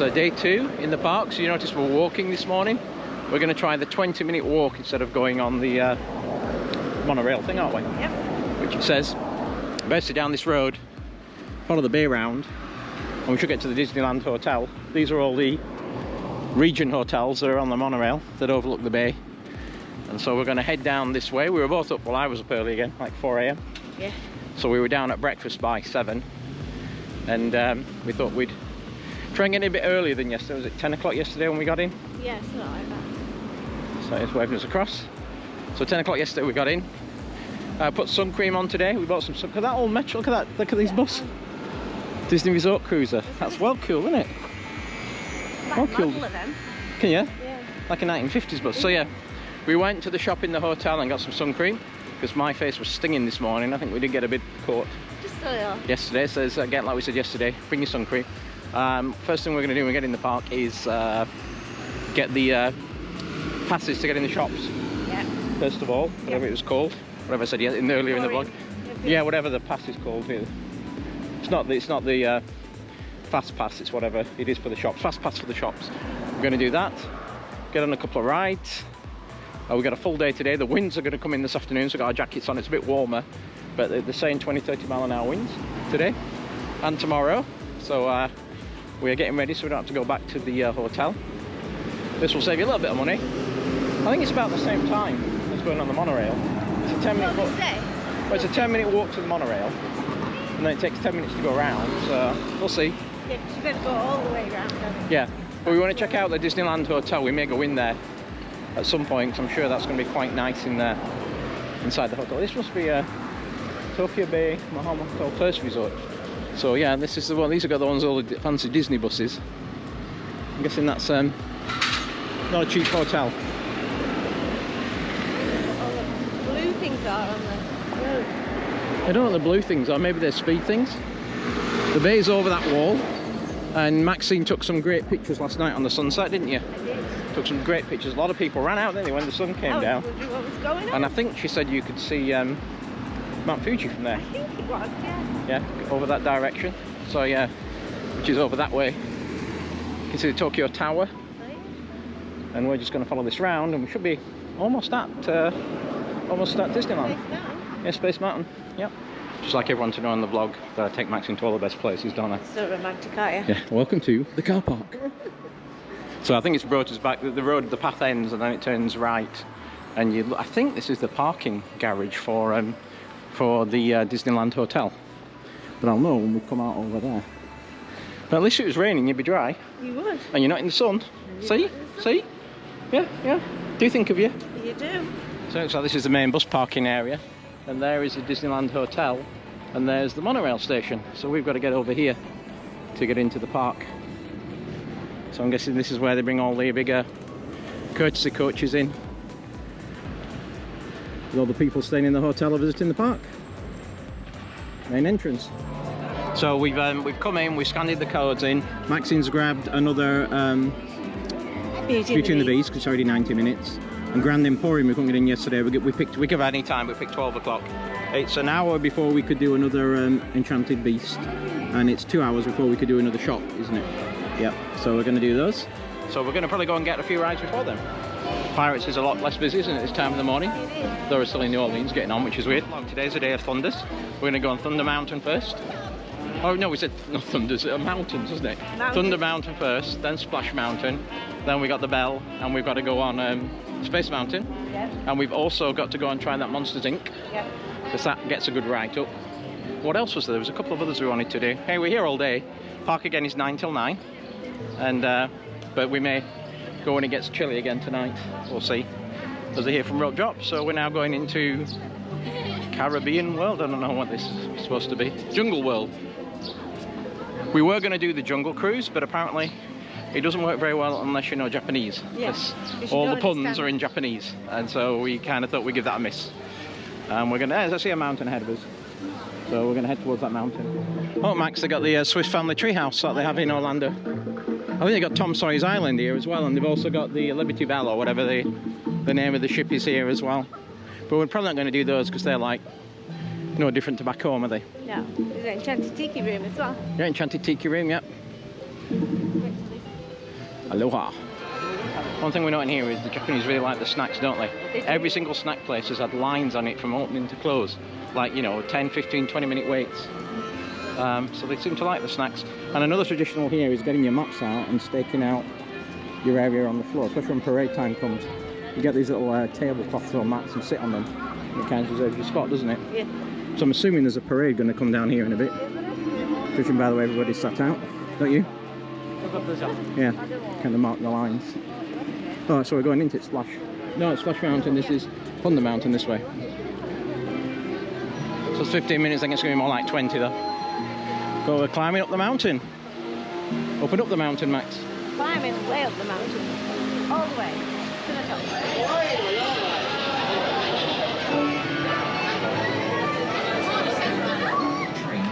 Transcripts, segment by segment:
day 2 in the park. So you notice we're walking this morning. We're going to try the 20-minute walk instead of going on the monorail thing, aren't we? Yep. Which it says basically down this road, follow the bay round, and we should get to the Disneyland Hotel. These are all the region hotels that are on the monorail that overlook the bay. And so we're going to head down this way. We were both up, well, I was up early again, like 4 AM. Yeah. So we were down at breakfast by 7. And we thought we'd try and get in a bit earlier than yesterday. Was it 10 o'clock yesterday when we got in? Yeah, it's not like that. So it's waving us across. So 10 o'clock yesterday we got in. Put sun cream on today. We bought some sun. Look at that old metro. Look at that. Look at these bus. Disney Resort Cruiser. That's well cool, isn't it? Well cool. Can you? Yeah. Like a 1950s bus. So yeah, we went to the shop in the hotel and got some sun cream because my face was stinging this morning. I think we did get a bit caught yesterday. So it's, again, like we said yesterday, bring your sun cream. First thing we're going to do when we get in the park is get the passes to get in the shops. Yeah. First of all, whatever it was called, whatever I said earlier in the vlog. Yeah, whatever the pass is called here. It's not the fast pass. It's whatever it is for the shops. Fast pass for the shops. We're going to do that. Get on a couple of rides. We've got a full day today. The winds are going to come in this afternoon, so we've got our jackets on. It's a bit warmer, but they're saying 20-30 mile an hour winds today and tomorrow. So we're getting ready so we don't have to go back to the hotel. This will save you a little bit of money. I think it's about the same time as going on the monorail. It's a 10-minute walk. Well, it's a 10-minute walk to the monorail, and then it takes 10 minutes to go around. So we'll see. Yeah, because you've got to go all the way around. Yeah, but we want to check out the Disneyland Hotel. We may go in there at some point, because I'm sure that's going to be quite nice in there, inside the hotel. This must be a Tokyo Bay Mahama Hotel First Resort. So yeah, this is the one. These have got the ones, all the fancy Disney buses. I'm guessing that's not a cheap hotel. All the blue things are on the road. I don't know what the blue things are. Maybe they're speed things. The bay's over that wall, and Maxine took some great pictures last night on the sunset, didn't you? I did. Took some great pictures. A lot of people ran out, didn't they, when the sun came down? What was going on? And I think she said you could see Mount Fuji from there. I think it was, yeah. Yeah, over that direction. So yeah, which is over that way. You can see the Tokyo Tower. Oh, yeah. And we're just going to follow this round, and we should be almost at Disneyland. Space Mountain. Yeah, Space Mountain. Yep. Just like everyone to know on the vlog that I take Maxine to all the best places, don't I? So romantic, aren't you? Yeah. Welcome to the car park. So I think it's brought us back. The road, the path ends, and then it turns right. And I think this is the parking garage for the Disneyland Hotel. But I'll know when we come out over there. But at least if it was raining, you'd be dry. You would. And you're not in the sun. See? See? Yeah, yeah. Do think of you. You do. So it looks like this is the main bus parking area. And there is the Disneyland Hotel. And there's the monorail station. So we've got to get over here to get into the park. So I'm guessing this is where they bring all the bigger courtesy coaches in. With all the people staying in the hotel or visiting the park. Main entrance. So we've come in, we've scanned the codes in. Maxine's grabbed another Beauty and the Beast, because it's already 90 minutes. And Grand Emporium, we couldn't get in yesterday. We could have any time, we picked 12 o'clock. It's an hour before we could do another Enchanted Beast. And it's 2 hours before we could do another shop, isn't it? Yep, so we're going to do those. So we're going to probably go and get a few rides before then. Pirates is a lot less busy, isn't it, this time of the morning? It is. Though we're still in New Orleans getting on, which is weird. Today's a day of thunders. We're going to go on Thunder Mountain first. Oh no, we said not thunders, mountains, isn't it? Mountains. Thunder Mountain first, then Splash Mountain, then we got the Bell, and we've got to go on Space Mountain. Yeah. And we've also got to go and try that Monsters Inc. Yeah. Because that gets a good write up. What else was there? There was a couple of others we wanted to do. Hey, we're here all day. Park again is 9 till 9. And but we may go when it gets chilly again tonight. We'll see. As I hear from Rope Drop, so we're now going into Caribbean World. I don't know what this is supposed to be. Jungle World. We were going to do the Jungle Cruise, but apparently it doesn't work very well unless you know Japanese. Yes. All the puns are in Japanese, and so we kind of thought we'd give that a miss. We're going to, I see a mountain ahead of us. So we're going to head towards that mountain. Oh, Max, they got the Swiss Family Treehouse that they have in Orlando. I think they got Tom Sawyer's Island here as well, and they've also got the Liberty Bell or whatever the name of the ship is here as well. But we're probably not going to do those because they're like no different to back home, are they? No. There's an Enchanted Tiki Room as well. Yeah, Enchanted Tiki Room, yep. Aloha. One thing we're not in here is the Japanese really like the snacks, don't they? Every single snack place has had lines on it from opening to close. Like, you know, 10, 15, 20-minute waits. So they seem to like the snacks. And another traditional here is getting your maps out and staking out your area on the floor, especially when parade time comes. You get these little tablecloths or mats and sit on them. It kind of reserves your spot, doesn't it? Yeah. So I'm assuming there's a parade going to come down here in a bit. Judging by the way everybody's sat out, don't you? Yeah, kind of mark the lines. Oh, so we're going into it, Splash. No, it's Splash Mountain. This is Thunder Mountain this way. So it's 15 minutes, I think it's going to be more like 20 though. Go, we're climbing up the mountain. Up and up the mountain, Max. Climbing way up the mountain. All the way to the top.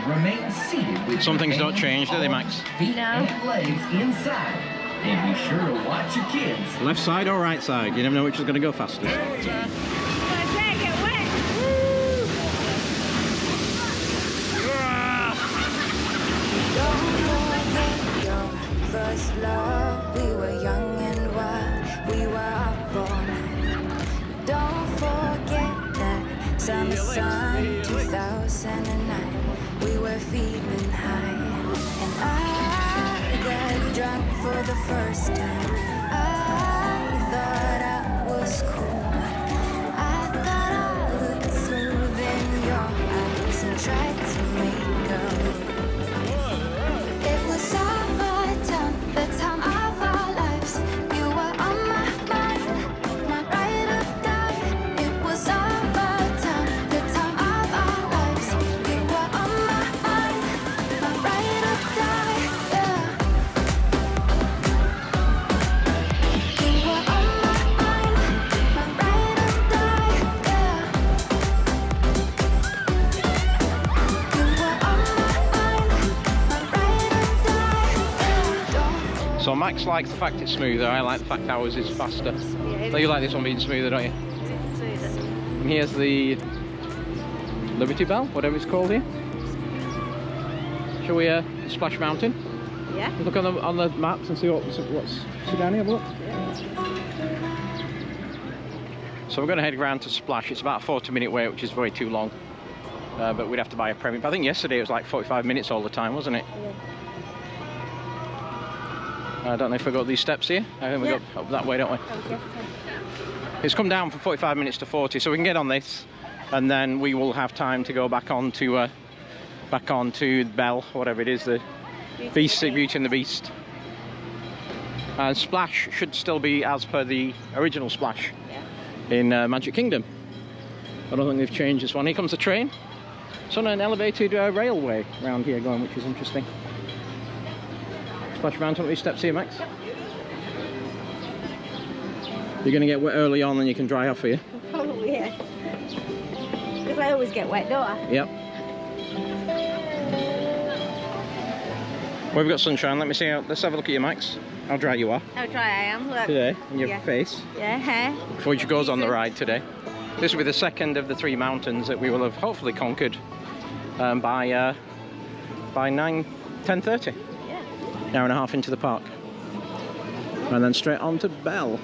Remain seated with Some things don't change, do they, Max? Feet and legs inside. And be sure to watch your kids. Left side or right side? You never know which is going to go faster. Get wet. Don't forget your first love. We were young and wild. We were up all night. Don't forget that summer sun 2009. We were feeling high, and I got drunk for the first time. I thought I was cool. I thought I looked smooth in your eyes and tried to make up. It was summertime, the time of our lives. You were on my mind, my ride or die. It was summertime, the time of our lives. You were on my mind, my ride or die. Yeah. You were on my mind, my ride or die. Yeah. You were on my mind, my ride or die. Yeah. So Max likes the fact it's smoother, I like the fact ours is faster. So you like this one being smoother, don't you? And here's the Liberty Bell, whatever it's called here. Shall we Splash Mountain? Yeah. Look on the maps and see what's see down here, have a look. So we're going to head round to Splash. It's about a 40-minute wait, which is way too long. But we'd have to buy a permit. But I think yesterday it was like 45 minutes all the time, wasn't it? Yeah. I don't know if we got these steps here. I think we Yeah. go up that way, don't we? It's come down from 45 minutes to 40, so we can get on this, and then we will have time to go back on to Bell, whatever it is, the Beast, Beauty and the Beast. And Splash should still be as per the original Splash in Magic Kingdom. I don't think they've changed this one. Here comes the train. It's on an elevated railway around here going, which is interesting. Splash Mountain, these steps here, Max. You're going to get wet early on and you can dry off here. Probably, yeah. Because I always get wet, don't I? Yep. Well, we've got sunshine. Let me see. Let's have a look at you, Max. How dry you are How dry I am, look. today in your Yeah. face. Yeah, hair. Which goes on the ride today. This will be the second of the 3 mountains that we will have hopefully conquered by 10:30. Yeah. An hour and a half into the park. And then straight on to Bell.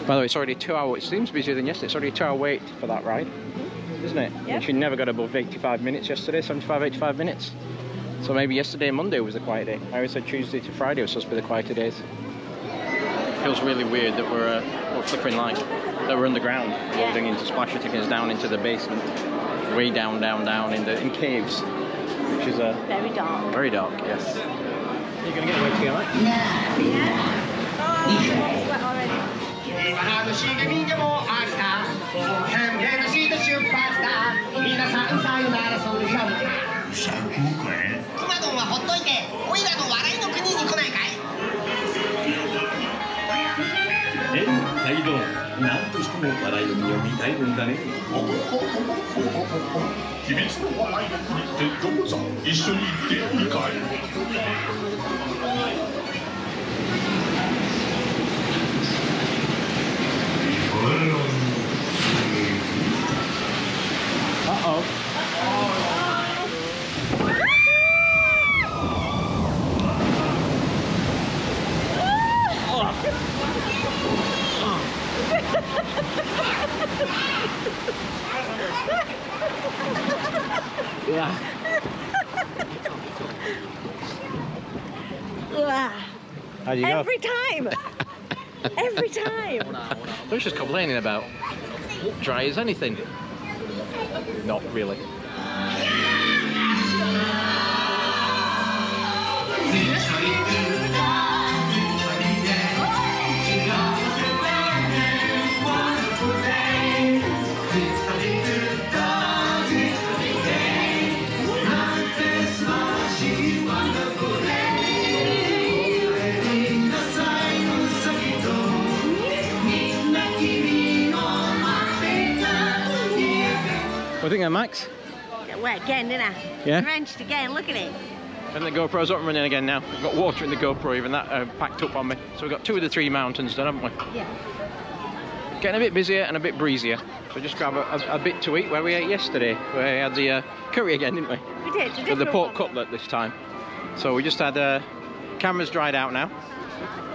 By the way, it's already 2 hours. It seems busier than yesterday. It's already a 2 hour wait for that ride, isn't it? Yeah. Which we never got above 85 minutes yesterday, 75, 85 minutes. So maybe yesterday and Monday was the quiet day. I always said Tuesday to Friday was supposed to be the quieter days. Feels really weird that we're flickering light, that we're underground, loading into Splash, taking us down into the basement, way down in caves, which is Very dark. very dark. Yes. You're gonna get away together, right? Yeah. Oh, it's wet already. 楽しげにでも明日変幻して出発だ皆さんさよならそれじゃまたシャンプーこれくまドンはほっといておいらの笑いの国に来ないかいサイドなんとしても笑いの国を見たいんだね秘密の笑いの国ってどこさ一緒に行っていいかい Uh-oh. How'd you go? Every time. Every time. I was just complaining about dry as anything. Not really. What do you think, Max? Get wet again, didn't I? Yeah? Drenched again, look at it. And the GoPro's up and running again now. We've got water in the GoPro, even that packed up on me. So we've got 2 of the 3 mountains done, haven't we? Yeah. Getting a bit busier and a bit breezier. So just grab a bit to eat where we ate yesterday. We had the curry again, didn't we? We did. With the pork cutlet this time. So we just had cameras dried out now.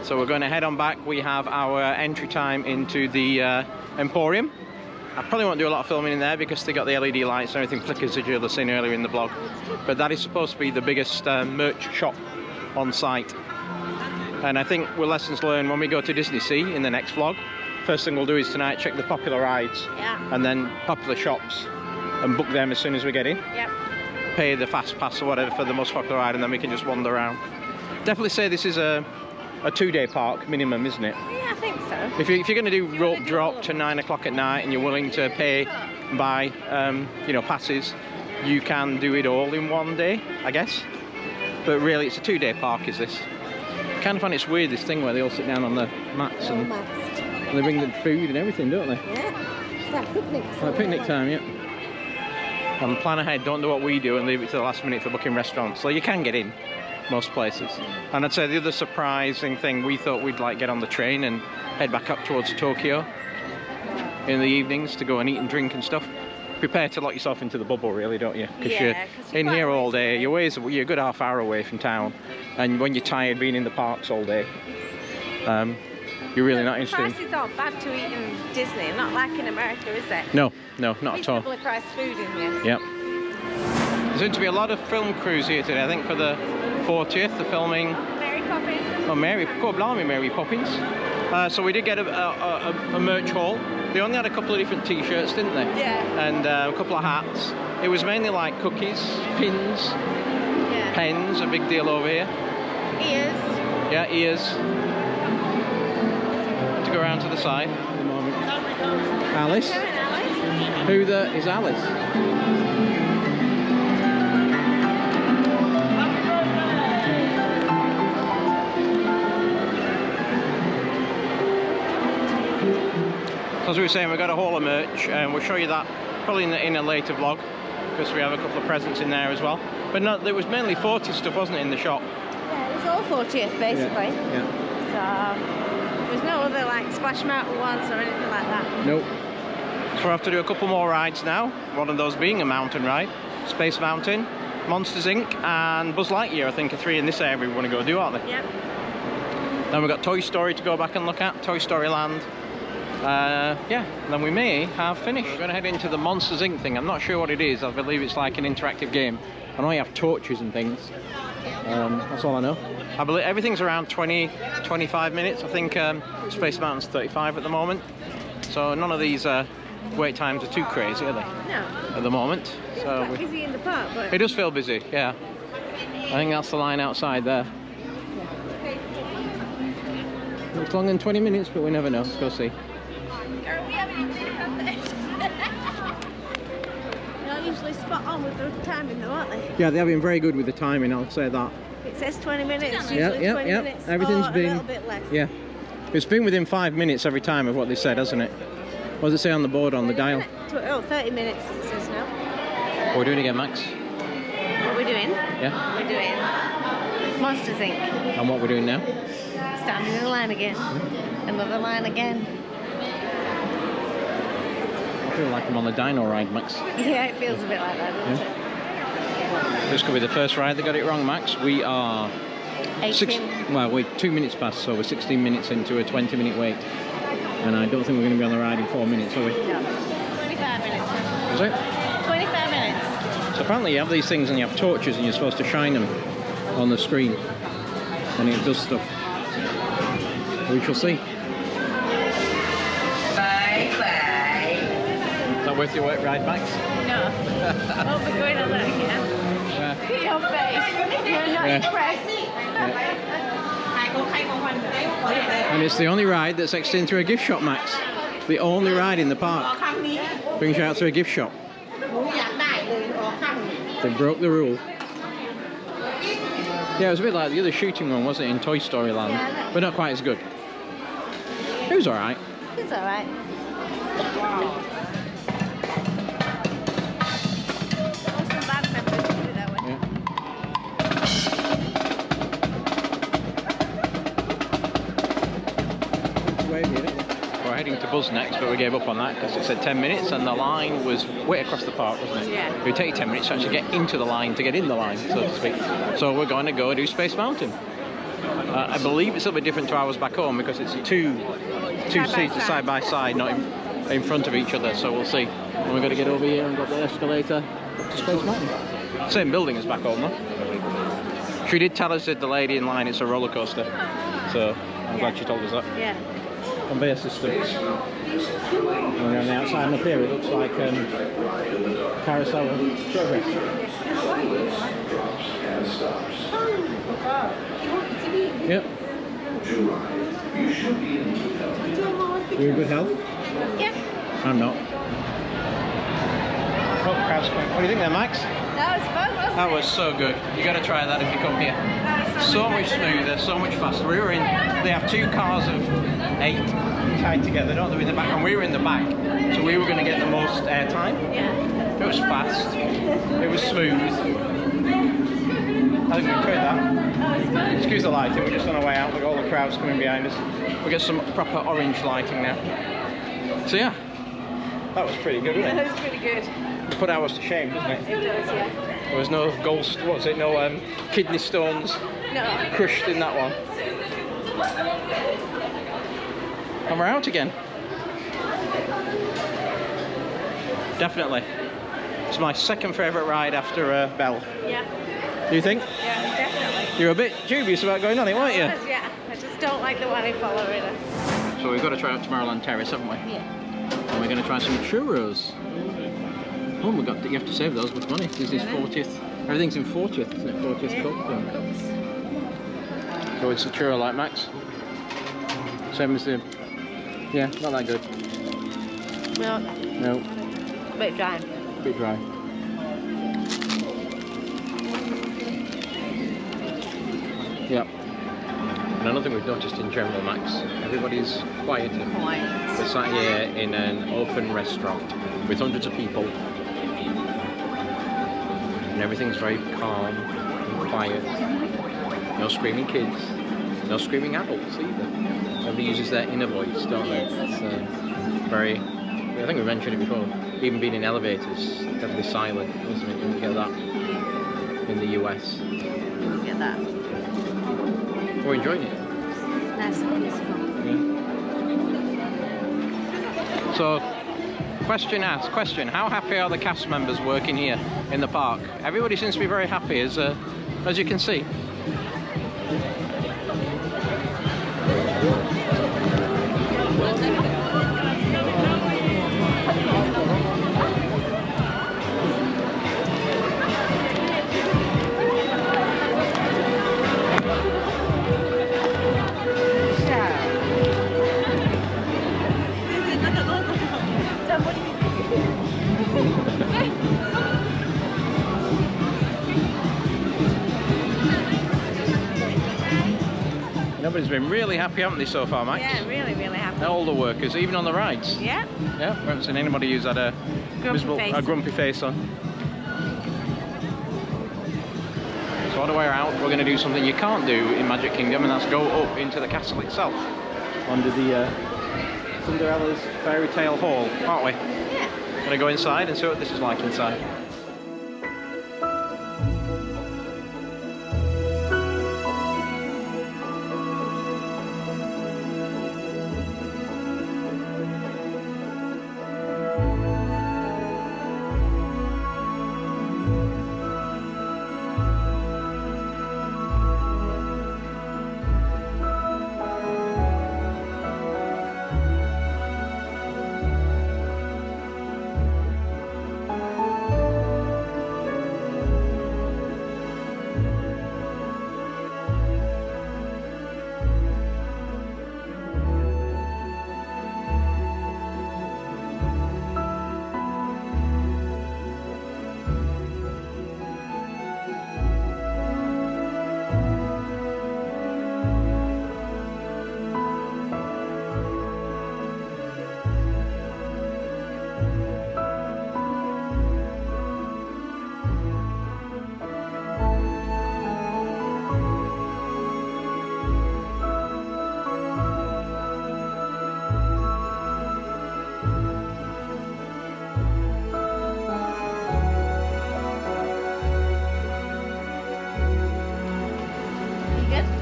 So we're going to head on back. We have our entry time into the Emporium. I probably won't do a lot of filming in there because they got the LED lights and everything flickers, as you'll have seen earlier in the vlog. But that is supposed to be the biggest merch shop on site. And I think with lessons learned, when we go to Disney Sea in the next vlog, first thing we'll do is tonight check the popular rides. Yeah. And then popular shops and book them as soon as we get in. Yep. Pay the fast pass or whatever for the most popular ride, and then we can just wander around. Definitely say this is a 2-day park minimum, isn't it? Yeah, I think so. If you're going to do rope drop to 9 o'clock at night and you're willing to pay by you know, passes, you can do it all in 1 day, I guess. But really, it's a 2-day park, is this? I kind of find it's weird, this thing where they all sit down on the mats and they bring the food and everything, don't they? Yeah. It's like picnic. It's like picnic time, yeah. And plan ahead, don't do what we do and leave it to the last minute for booking restaurants. So you can get in most places. And I'd say the other surprising thing, we thought we'd like get on the train and head back up towards Tokyo in the evenings to go and eat and drink and stuff. Prepare to lock yourself into the bubble, really, don't you? Because you're in here all day. You're a good half hour away from town, and when you're tired being in the parks all day, you're really not interested. Prices aren't bad to eat in Disney, not like in America, is it? No, not at all. Reasonably priced food in here. Yep. There's going to be a lot of film crews here today. I think for the 40th, the filming. Mary Poppins. Oh, Mary Poppins. So we did get a merch haul. They only had a couple of different T-shirts, didn't they? Yeah. And a couple of hats. It was mainly like cookies, pins, pens, a big deal over here. Ears. Yeah, ears. To go around to the side at the moment. Alice. Alice. Who is Alice? As we were saying, we've got a haul of merch, and we'll show you that probably in a later vlog, because we have a couple of presents in there as well. But no, there was mainly 40 stuff, wasn't it, in the shop? Yeah, it was all 40th basically. Yeah. So there was no other like Splash Mountain ones or anything like that. Nope. So we'll have to do a couple more rides now. One of those being a mountain ride, Space Mountain, Monsters Inc. and Buzz Lightyear. I think are 3 in this area we want to go do, aren't they? Yep. Then we've got Toy Story to go back and look at, Toy Story Land. Yeah, then we may have finished. We're going to head into the Monsters Inc. thing. I'm not sure what it is. I believe it's like an interactive game. I know you have torches and things. That's all I know. I believe everything's around 20-25 minutes. I think Space Mountain's 35 at the moment. So none of these wait times are too crazy, are they? No. At the moment. It's so quite busy in the park, but it does feel busy, yeah. I think that's the line outside there. Looks longer than 20 minutes, but we never know. Let's go see. They're usually spot on with the timing though, aren't they? Yeah, they have been very good with the timing, I'll say that. It says 20 minutes, Yeah, usually 20 minutes. Everything's been a little bit less. Yeah. It's been within 5 minutes every time of what they said, hasn't it? What does it say on the board on the dial? 30 minutes it says now. What are we doing again, Max? What we're doing? Yeah. We're doing Monsters Inc. And what we're doing now? Standing in a line again. Another line again. I feel like I'm on the dino ride, Max. Yeah, it feels a bit like that, doesn't it? This could be the first ride that got it wrong, Max. We are 18. Well, we're 2 minutes past, so we're 16 minutes into a 20-minute wait. And I don't think we're going to be on the ride in 4 minutes, are we? No. 25 minutes. Is it? 25 minutes. So apparently you have these things and you have torches and you're supposed to shine them on the screen. And it does stuff. We shall see. Bye-bye. Is that worth your work ride, Max? No. Won't be going on that again. Yeah. Look at your face. You're not impressed. And it's the only ride that's extended through a gift shop, Max. The only ride in the park brings you out to a gift shop. They broke the rule. Yeah, it was a bit like the other shooting one, wasn't it, in Toy Story Land? Yeah. But not quite as good. It was alright. It's alright. Some bad memories to do that way. Yeah. We're heading to Buzz next, but we gave up on that because it said 10 minutes and the line was way across the park, wasn't it? Yeah. It would take 10 minutes to actually get into the line, to get in the line, so to speak. So we're going to go do Space Mountain. I believe it's a little bit different to ours back home because it's two seats side by side, not in front of each other, so we'll see. And we're going to get over here and go up the escalator up to Space Mountain. Same building as back home, though. She did tell us that the lady in line, it's a roller coaster, so I'm glad she told us that. Yeah. Conveyor systems. And on the outside and up here it looks like carousel of progress. Yep. You in good health? Yeah. I'm not. Oh, crowd's coming. What do you think there, Max? That was fun, wasn't That was so good. You got to try that if you come here. So much smoother, so much faster. We were in. They have 2 cars of 8 tied together, don't they, in the back, and we were in the back, so we were going to get the most airtime. Yeah. It was fast. It was smooth. I think we enjoyed that. Excuse the lighting. We're just on our way out. We've got all the crowds coming behind us. We get some proper orange lighting now. So yeah, that was pretty good, wasn't it? That was pretty good. It put ours to shame, doesn't it? It does, yeah. There was no no kidney stones No. crushed in that one. And we're out again. Definitely. It's my second favourite ride after Belle. Yeah. Do you think? Yeah, definitely. You were a bit dubious about going on it, weren't you? Yeah. I just don't like the one in Florida. So we've got to try out Tomorrowland Terrace, haven't we? Yeah. And we're going to try some churros. Oh, you have to save those with money. This is 40th. Everything's in 40th, isn't it? 40th Yeah. cup. So it's a churro like Max. Same as the. Yeah, not that good. No. No, A bit dry. a bit dry. Yeah. And another thing we've noticed in general, Max, everybody's quieter. Quiet. We're sat here in an open restaurant with hundreds of people. And everything's very calm and quiet. No screaming kids, no screaming adults either. Everybody uses their inner voice, don't they? It's very, I think we mentioned it before, even being in elevators, definitely silent, isn't it? You don't get that in the US. Look at that. We're enjoying it. Nice and peaceful. Yeah. So, question, how happy are the cast members working here in the park? Everybody seems to be very happy, as you can see. Nobody's been really happy, haven't they, so far, Max? Yeah, really, really happy. All the workers, even on the rides. Yeah. Yeah, we haven't seen anybody who's had a grumpy face on. So on the way out, we're going to do something you can't do in Magic Kingdom, and that's go up into the castle itself, under the Cinderella's Fairy Tale Hall, aren't we? Yeah. Going to go inside and see what this is like inside.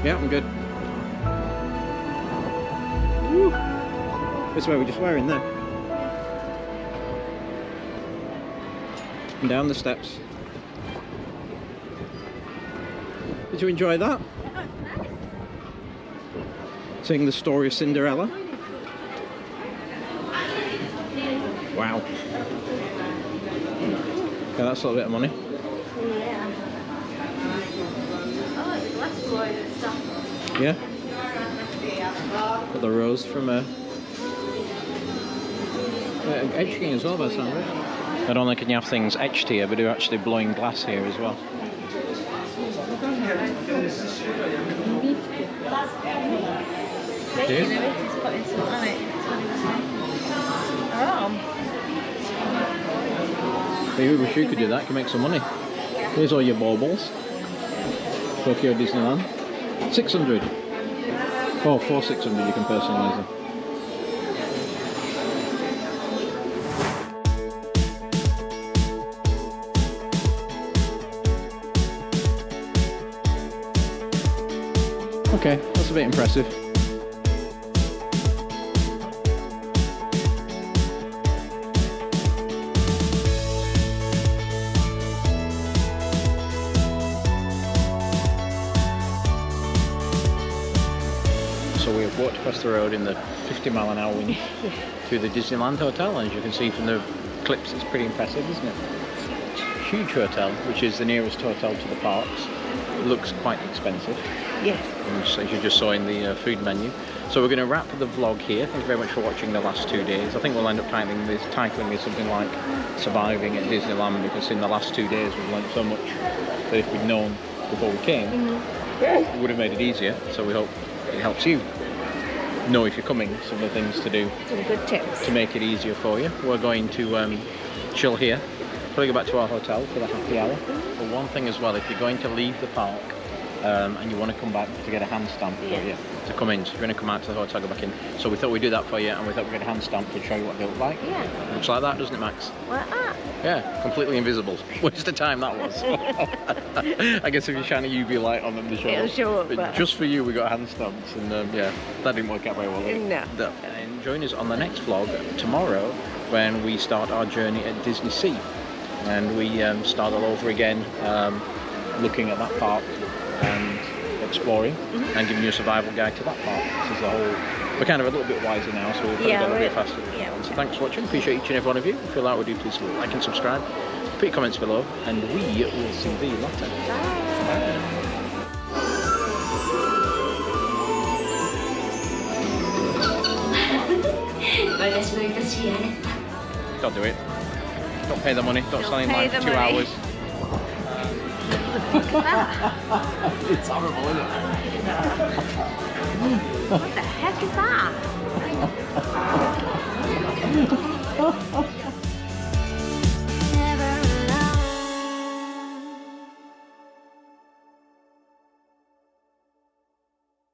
Yeah, I'm good. Woo. This way we're just wearing there. And down the steps. Did you enjoy that? Seeing the story of Cinderella. Wow. Okay, that's a little bit of money. Yeah. I like the glass blowing and stuff. Yeah. Got the rose from Edge King as well, by the sound of it. Not only can you have things etched here, but they're actually blowing glass here as well. Cheers. Maybe we wish you could do that, you can make some money. Here's all your baubles. Tokyo Disneyland. 600. Oh, for 600 you can personalise them. Okay, that's a bit impressive. So we have walked across the road in the 50-mile-an-hour wind to the Disneyland Hotel, and as you can see from the clips, it's pretty impressive, isn't it? Huge hotel, which is the nearest hotel to the parks. It looks quite expensive. Yes. As you just saw in the food menu. So we're going to wrap the vlog here. Thank you very much for watching the last 2 days. I think we'll end up titling this something like Surviving at Disneyland, because in the last 2 days we've learned so much that if we'd known before we came, it would have made it easier. So we hope it helps you know, if you're coming, some of the things to do. Some good tips. To make it easier for you. We're going to chill here. Probably go back to our hotel for the happy hour. But one thing as well, if you're going to leave the park, and you want to come back to get a hand stamp, to come in. So you're going to come out to the hotel, go back in. So we thought we'd do that for you, and we thought we'd get a hand stamp to show you what they look like. Yeah. Looks like that, doesn't it, Max? Like that. Yeah, completely invisible. Waste of time that was. I guess if you shine a UV light on them, they show It'll up. show up. But just for you, we got hand stamps, and yeah, that didn't work out very well. No. And join us on the next vlog tomorrow when we start our journey at Disney Sea, and we start all over again, looking at that park and exploring and giving you a survival guide to that park. This is the whole. We're kind of a little bit wiser now, so we'll go a little bit faster. Yeah. So thanks for watching. Appreciate each and every one of you. If you like what we do, please like and subscribe. Put your comments below, and we will see you later. Bye. Don't do it. Don't pay the money. Don't stand in line for 2 hours. It's horrible, isn't it? What the heck is that?